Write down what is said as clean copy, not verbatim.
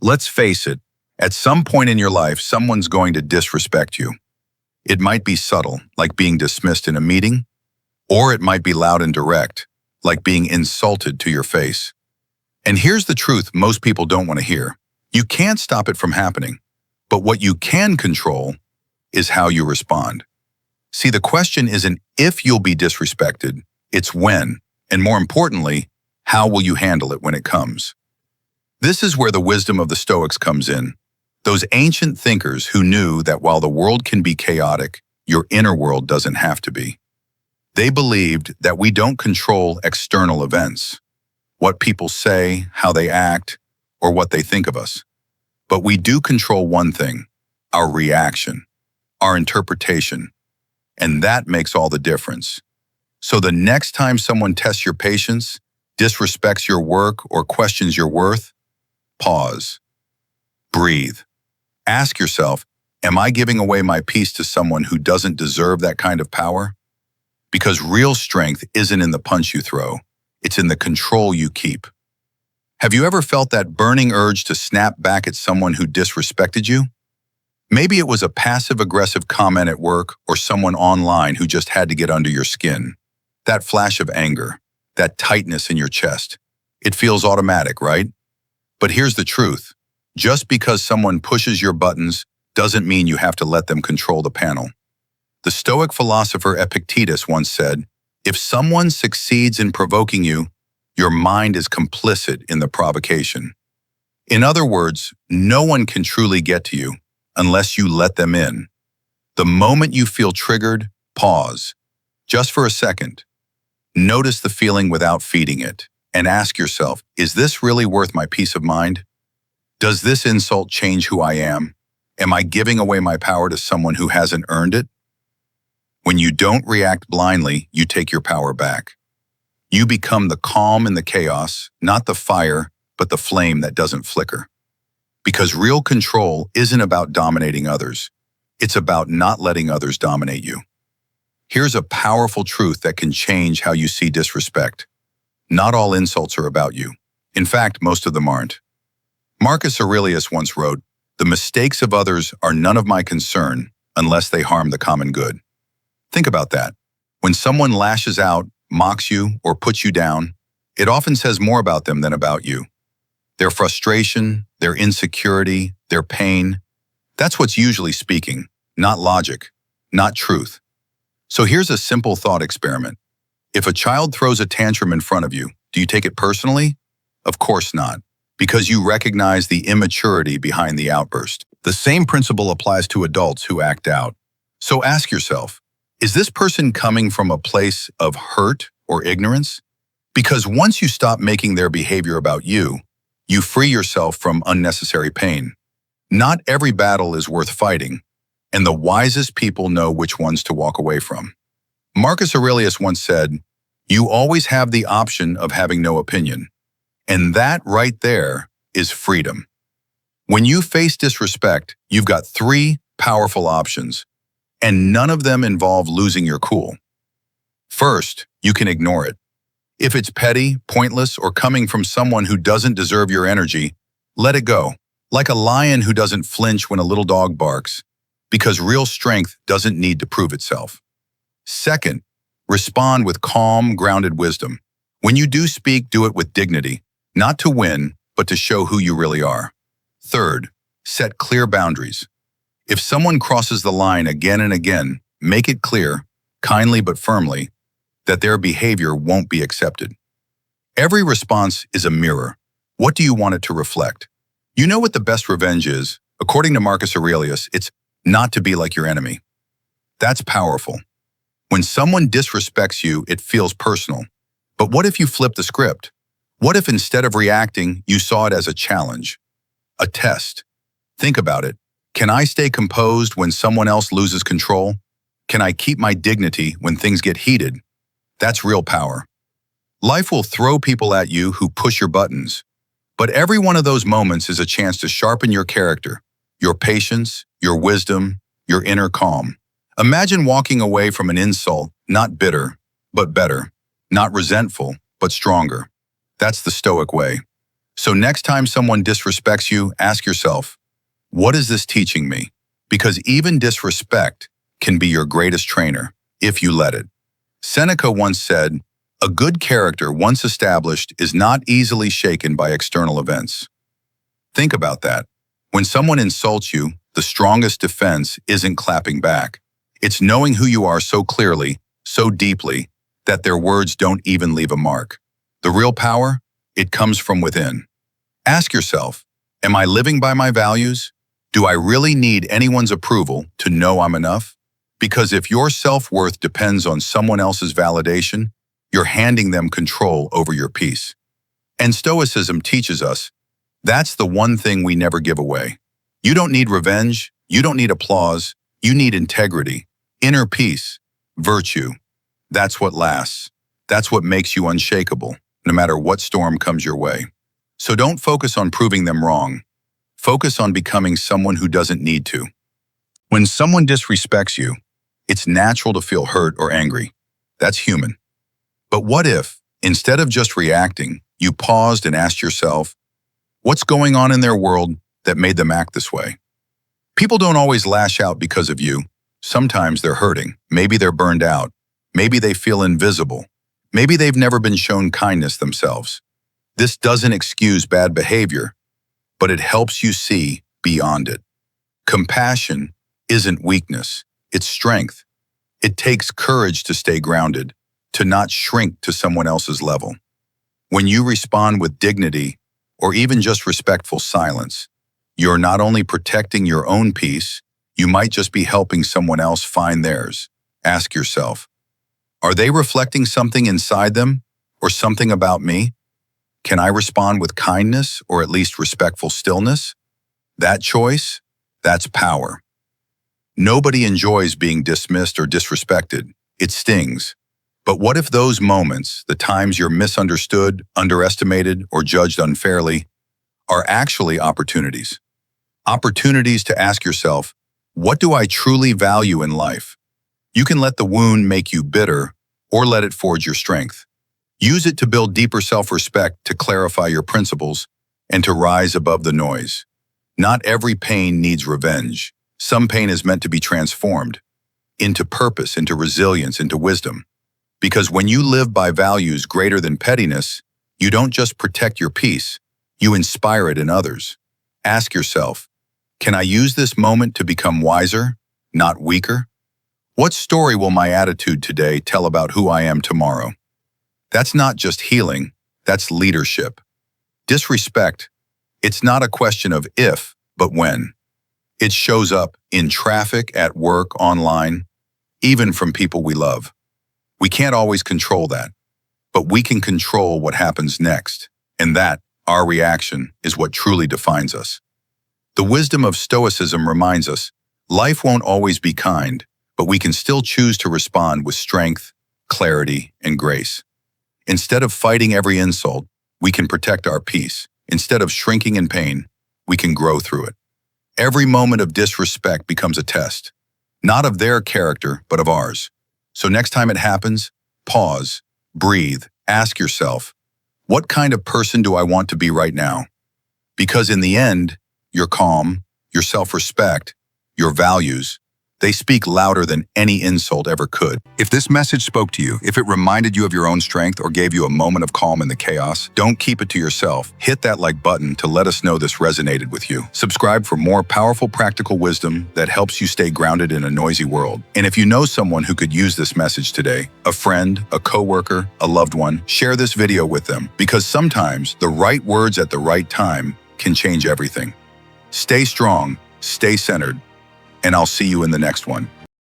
Let's face it, at some point in your life, someone's going to disrespect you. It might be subtle, like being dismissed in a meeting, or it might be loud and direct, like being insulted to your face. And here's the truth most people don't want to hear. You can't stop it from happening, but what you can control is how you respond. See, the question isn't if you'll be disrespected, it's when, and more importantly, how will you handle it when it comes? This is where the wisdom of the Stoics comes in. Those ancient thinkers who knew that while the world can be chaotic, your inner world doesn't have to be. They believed that we don't control external events, what people say, how they act, or what they think of us. But we do control one thing, our reaction, our interpretation, and that makes all the difference. So the next time someone tests your patience, disrespects your work, or questions your worth, pause. Breathe. Ask yourself, am I giving away my peace to someone who doesn't deserve that kind of power? Because real strength isn't in the punch you throw, it's in the control you keep. Have you ever felt that burning urge to snap back at someone who disrespected you? Maybe it was a passive-aggressive comment at work or someone online who just had to get under your skin. That flash of anger, that tightness in your chest. It feels automatic, right? But here's the truth. Just because someone pushes your buttons doesn't mean you have to let them control the panel. The Stoic philosopher Epictetus once said, if someone succeeds in provoking you, your mind is complicit in the provocation. In other words, no one can truly get to you unless you let them in. The moment you feel triggered, pause. Just for a second. Notice the feeling without feeding it, and ask yourself, is this really worth my peace of mind? Does this insult change who I am? Am I giving away my power to someone who hasn't earned it? When you don't react blindly, you take your power back. You become the calm in the chaos, not the fire, but the flame that doesn't flicker. Because real control isn't about dominating others. It's about not letting others dominate you. Here's a powerful truth that can change how you see disrespect. Not all insults are about you. In fact, most of them aren't. Marcus Aurelius once wrote, "The mistakes of others are none of my concern unless they harm the common good." Think about that. When someone lashes out, mocks you, or puts you down, it often says more about them than about you. Their frustration, their insecurity, their pain, that's what's usually speaking, not logic, not truth. So here's a simple thought experiment. If a child throws a tantrum in front of you, do you take it personally? Of course not, because you recognize the immaturity behind the outburst. The same principle applies to adults who act out. So ask yourself, is this person coming from a place of hurt or ignorance? Because once you stop making their behavior about you, you free yourself from unnecessary pain. Not every battle is worth fighting, and the wisest people know which ones to walk away from. Marcus Aurelius once said, "You always have the option of having no opinion." And that right there is freedom. When you face disrespect, you've got three powerful options, and none of them involve losing your cool. First, you can ignore it. If it's petty, pointless, or coming from someone who doesn't deserve your energy, let it go. Like a lion who doesn't flinch when a little dog barks, because real strength doesn't need to prove itself. Second, respond with calm, grounded wisdom. When you do speak, do it with dignity, not to win, but to show who you really are. Third, set clear boundaries. If someone crosses the line again and again, make it clear, kindly but firmly, that their behavior won't be accepted. Every response is a mirror. What do you want it to reflect? You know what the best revenge is? According to Marcus Aurelius, it's not to be like your enemy. That's powerful. When someone disrespects you, it feels personal. But what if you flip the script? What if instead of reacting, you saw it as a challenge, a test? Think about it. Can I stay composed when someone else loses control? Can I keep my dignity when things get heated? That's real power. Life will throw people at you who push your buttons, but every one of those moments is a chance to sharpen your character, your patience, your wisdom, your inner calm. Imagine walking away from an insult, not bitter, but better, not resentful, but stronger. That's the Stoic way. So next time someone disrespects you, ask yourself, what is this teaching me? Because even disrespect can be your greatest trainer if you let it. Seneca once said, "A good character once established is not easily shaken by external events." Think about that. When someone insults you, the strongest defense isn't clapping back. It's knowing who you are so clearly, so deeply, that their words don't even leave a mark. The real power? It comes from within. Ask yourself, am I living by my values? Do I really need anyone's approval to know I'm enough? Because if your self-worth depends on someone else's validation, you're handing them control over your peace. And Stoicism teaches us, that's the one thing we never give away. You don't need revenge, you don't need applause, you need integrity, inner peace, virtue. That's what lasts. That's what makes you unshakable, no matter what storm comes your way. So don't focus on proving them wrong. Focus on becoming someone who doesn't need to. When someone disrespects you, it's natural to feel hurt or angry. That's human. But what if, instead of just reacting, you paused and asked yourself, what's going on in their world that made them act this way? People don't always lash out because of you. Sometimes they're hurting. Maybe they're burned out. Maybe they feel invisible. Maybe they've never been shown kindness themselves. This doesn't excuse bad behavior, but it helps you see beyond it. Compassion isn't weakness, it's strength. It takes courage to stay grounded, to not shrink to someone else's level. When you respond with dignity, or even just respectful silence, you're not only protecting your own peace, you might just be helping someone else find theirs. Ask yourself, are they reflecting something inside them, or something about me? Can I respond with kindness, or at least respectful stillness? That choice, that's power. Nobody enjoys being dismissed or disrespected. It stings. But what if those moments, the times you're misunderstood, underestimated, or judged unfairly, are actually opportunities? Opportunities to ask yourself, what do I truly value in life? You can let the wound make you bitter, or let it forge your strength. Use it to build deeper self-respect, to clarify your principles, and to rise above the noise. Not every pain needs revenge. Some pain is meant to be transformed into purpose, into resilience, into wisdom. Because when you live by values greater than pettiness, you don't just protect your peace, you inspire it in others. Ask yourself, can I use this moment to become wiser, not weaker? What story will my attitude today tell about who I am tomorrow? That's not just healing, that's leadership. Disrespect, it's not a question of if, but when. It shows up in traffic, at work, online, even from people we love. We can't always control that, but we can control what happens next, and that, our reaction, is what truly defines us. The wisdom of Stoicism reminds us, life won't always be kind, but we can still choose to respond with strength, clarity, and grace. Instead of fighting every insult, we can protect our peace. Instead of shrinking in pain, we can grow through it. Every moment of disrespect becomes a test, not of their character, but of ours. So next time it happens, pause, breathe, ask yourself, what kind of person do I want to be right now? Because in the end, your calm, your self-respect, your values, they speak louder than any insult ever could. If this message spoke to you, if it reminded you of your own strength or gave you a moment of calm in the chaos, don't keep it to yourself. Hit that like button to let us know this resonated with you. Subscribe for more powerful practical wisdom that helps you stay grounded in a noisy world. And if you know someone who could use this message today, a friend, a coworker, a loved one, share this video with them, because sometimes the right words at the right time can change everything. Stay strong, stay centered, and I'll see you in the next one.